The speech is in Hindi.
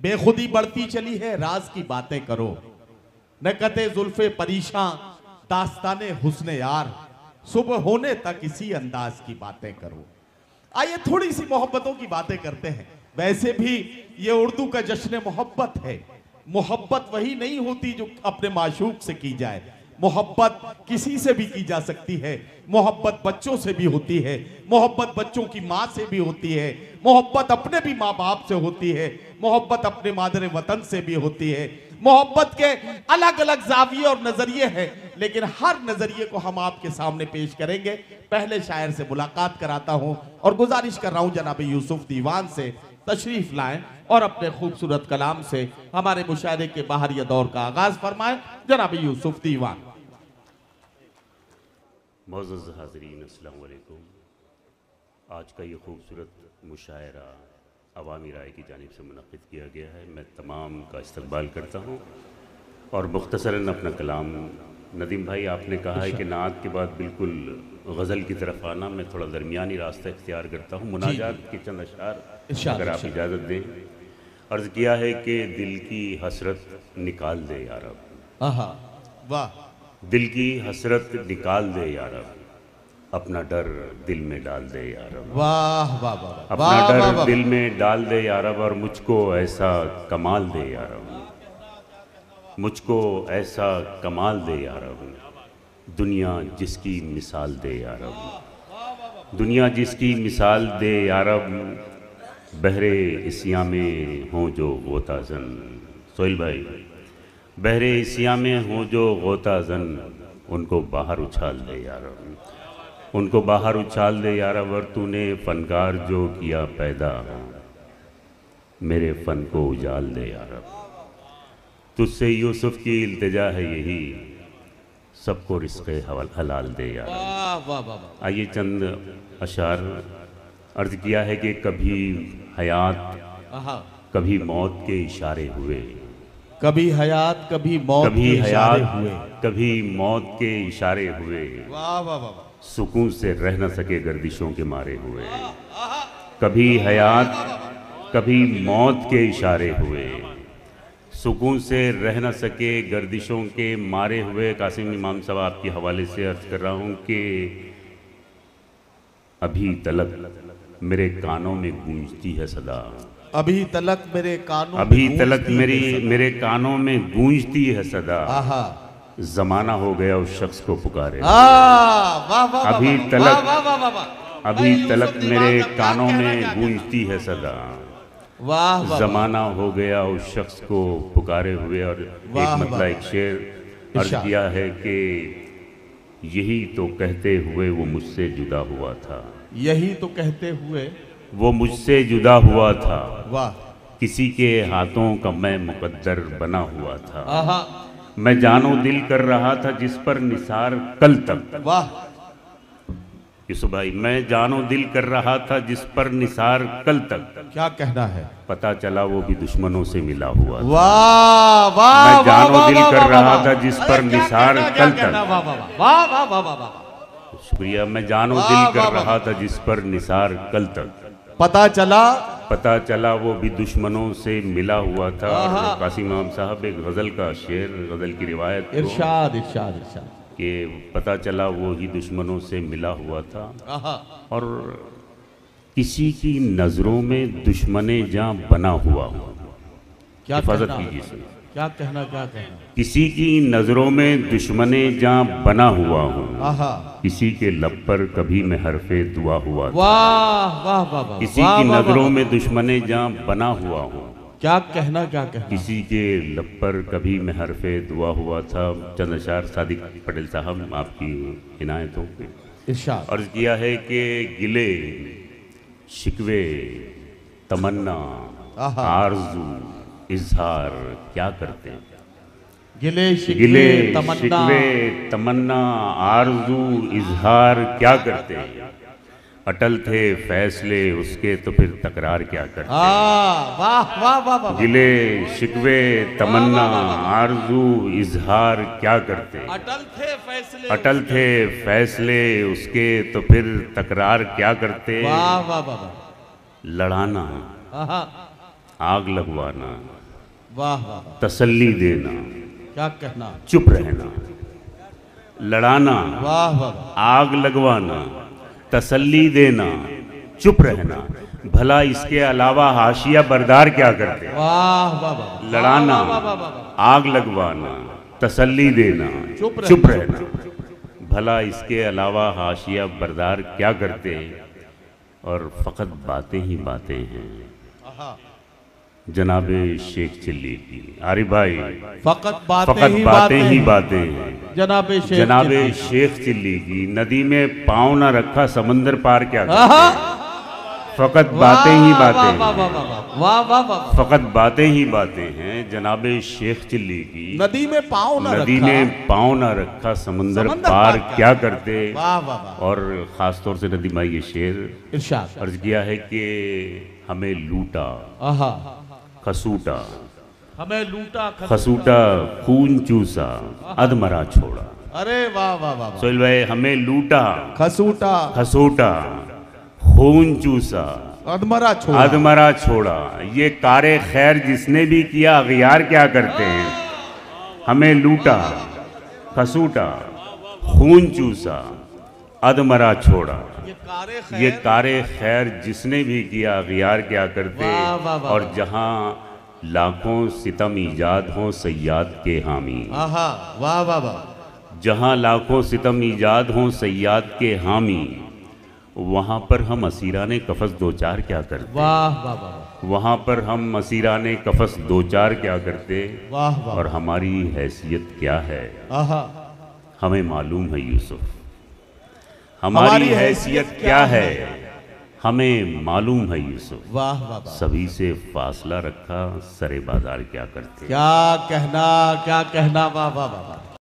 बेखुदी बढ़ती चली है, राज की बातें करो। नकते जुल्फे परीशां, दास्ताने हुस्ने यार, सुबह होने तक इसी अंदाज की बातें करो। आइए थोड़ी सी मोहब्बतों की बातें करते हैं। वैसे भी ये उर्दू का जश्न मोहब्बत है। मोहब्बत वही नहीं होती जो अपने माशूक से की जाए। मोहब्बत किसी से भी की जा सकती है। मोहब्बत बच्चों से भी होती है, मोहब्बत बच्चों की माँ से भी होती है, मोहब्बत अपने भी माँ बाप से होती है, मोहब्बत अपने मादर वतन से भी होती है। मोहब्बत के अलग अलग जाविये और नजरिए हैं, लेकिन हर नजरिए को हम आपके सामने पेश करेंगे। पहले शायर से मुलाकात कराता हूं और गुजारिश कर रहा हूं जनाब यूसुफ दीवान से तशरीफ लाएं और अपने खूबसूरत कलाम से हमारे मुशायरे के बाहरी दौर का आगाज फरमाएं। जनाब यूसुफ दीवान। मोअज़्ज़ज़ हाज़रीन, अस्सलामु अलैकुम। आज का ये खूबसूरत मुशायरा अवामी राय की जानिब से मुनक़्क़िद किया गया है। मैं तमाम का इस्तक़बाल करता हूँ और मुख्तसरन अपना कलाम। नदीम भाई, आपने कहा है कि नात के बाद बिल्कुल गज़ल की तरफ आना, मैं थोड़ा दरमियानी रास्ता इख्तियार करता हूँ। मुनाजात के चंद अशआर अगर आप इजाज़त दें। अर्ज़ किया है कि दिल की हसरत निकाल दे या रब, वाह। दिल की हसरत निकाल दे या रब, अपना डर दिल में डाल दे या रब, वाह वाह वाह, अपना डर दिल में डाल दे या रब, और मुझको ऐसा कमाल दे या रब, मुझको ऐसा कमाल दे या रब, दुनिया जिसकी मिसाल दे या रब, दुनिया जिसकी मिसाल दे या रब, बहरे इसिया में हों जो गोता ज़न। सोहेल भाई, बहरे इसिया में हों जो गोता ज़न, उनको बाहर उछाल दे या रब, उनको बाहर उछाल दे या रब, और तूने फ़नकार जो किया पैदा, मेरे फ़न को उजाल दे या रब। तुझसे यूसुफ की इल्तिजा है यही, सबको रिज़्क़े हलाल दे या रब। आइए चंद अशार। अर्ज़ किया है कि कभी हयात कभी मौत के इशारे हुए, कभी हयात कभी मौत, कभी हयात हुए, कभी मौत के इशारे हुए, वाह वाह वाह, सुकून से रह न सके गर्दिशों के मारे हुए, कभी हयात कभी मौत के इशारे हुए, सुकून से रह न सके गर्दिशों के मारे हुए। कासिम इमाम साहब, आपके हवाले से अर्ज़ कर रहा हूँ कि अभी तलक मेरे कानों में गूंजती है सदा, अभी तलक मेरे कानों, अभी तलक मेरे कानों में गूंजती है सदा, ज़माना हो गया उस शख्स को पुकारे, अभी तलक अभी तलक मेरे कानों में गूंजती है सदा, वाह, ज़माना हो गया उस शख्स को पुकारे हुए। और एक मतलब एक शेर अर्ज़ किया है कि यही तो कहते हुए वो मुझसे जुदा हुआ था, यही तो कहते हुए वो मुझसे जुदा हुआ था, वाह, किसी के हाथों का मैं मुकद्दर बना हुआ था, मैं जानो दिल कर रहा था जिस पर निसार कल तक, वाह यूसुफ भाई, मैं जानो दिल कर रहा था जिस पर निसार कल तक, क्या कहना है, पता चला वो भी दुश्मनों से मिला हुआ था। वाह वाह, मैं जानो दिल कर रहा था जिस पर निसार कल तक, वाह वाह वाह वाह वाह, शुक्रिया। मैं जानो दिल कर रहा था जिस पर निसार कल तक, पता चला वो भी दुश्मनों से मिला हुआ था। कासिम इमाम साहब, एक गज़ल का शेर, गज़ल की रिवायत, इरशाद इरशाद इरशाद, कि पता चला वो ही दुश्मनों से मिला हुआ था, और किसी की नज़रों में दुश्मने जां बना हुआ हो। क्या हिफाजत कीजिए, क्या कहना, क्या कहना, किसी की नज़रों में दुश्मने जां बना हुआ हूँ, किसी के लब पर कभी मैं हरफे दुआ हुआ था, वाह वाह वाह, किसी की नज़रों में दुश्मने जां बना हुआ हूँ, क्या कहना, क्या कहना, किसी के लब पर कभी मैं हरफे दुआ हुआ था। चंद अशार सादिक पटेल साहब, आपकी इनायतों पे इरशाद। अर्ज़ किया है कि गिले शिकवे तमन्ना आरज़ू इज़हार क्या करते हैं, गिले शिकवे तमन्ना आरज़ू इज़हार क्या करते हैं, अटल थे फैसले उसके तो फिर तकरार क्या करते हैं, वाह वाह वाह, गिले शिकवे तमन्ना आरज़ू इज़हार क्या करते हैं, अटल थे फैसले उसके तो फिर तकरार क्या करते, वाह वाह वाह, लड़ाना आग लगवाना, वाह वाह वाह, तसल्ली देना, क्या कहना, चुप रहना, लड़ाना, वाह वाह वाह, आग लगवाना, तसल्ली देना, चुप रहना, भला इसके अलावा हाशिया बरदार क्या करते? वाह वाह वाह, लड़ाना, वाह वाह वाह, आग लगवाना, तसल्ली देना, चुप रहना, भला इसके अलावा हाशिया बरदार क्या करते? और फ़कत बातें ही बातें हैं। जनाबे शेख चिल्ली की, आरिफ भाई, फकत बातें ही बातें हैं। जनाबे शेख चिल्ली की, नदी में पाँव ना रखा समंदर पार क्या करते? फकत बातें ही बातें हैं। वाह वाह वाह, फकत बातें ही बातें हैं। जनाबे शेख चिल्ली की, नदी में पाँव ना रखा समंदर पार क्या करते? वाह वाह वाह, और ख़ास तौर से नदीमा ये शेर इरशाद अर्ज किया है कि हमें लूटा, खसूटा, हमें लूटा, खसूटा, खून चूसा, अधमरा छोड़ा। अरे वाह वाह वाह, सोहेल भाई, हमें लूटा, खसूटा, खसूटा, खून चूसा, अधमरा छोड़ा। ये कारे खैर जिसने भी किया अगियार क्या करते हैं? हमें लूटा, खसूटा, खून चूसा, अधमरा छोड़ा। ये कारे खैर जिसने भी किया अगियार क्या करते? और जहां लाखों सितम ईजाद हों सय्याद के हामी, वाह वाह वाह, जहां लाखों सितम ईजाद हों सय्याद के हामी, वहाँ पर हम असीराने कफस दो चार क्या करते? वाह वाह वाह, वहाँ पर हम असीराने कफस दो चार क्या करते? वाह वाह, और हमारी हैसियत क्या है? हमें मालूम है यूसुफ, हमारी हैसियत क्या है? हमें मालूम है यूसुफ। वाह वाह, सभी से फासला रखा सरे बाजार क्या करते? क्या कहना, क्या कहना, वाह वाह वाह।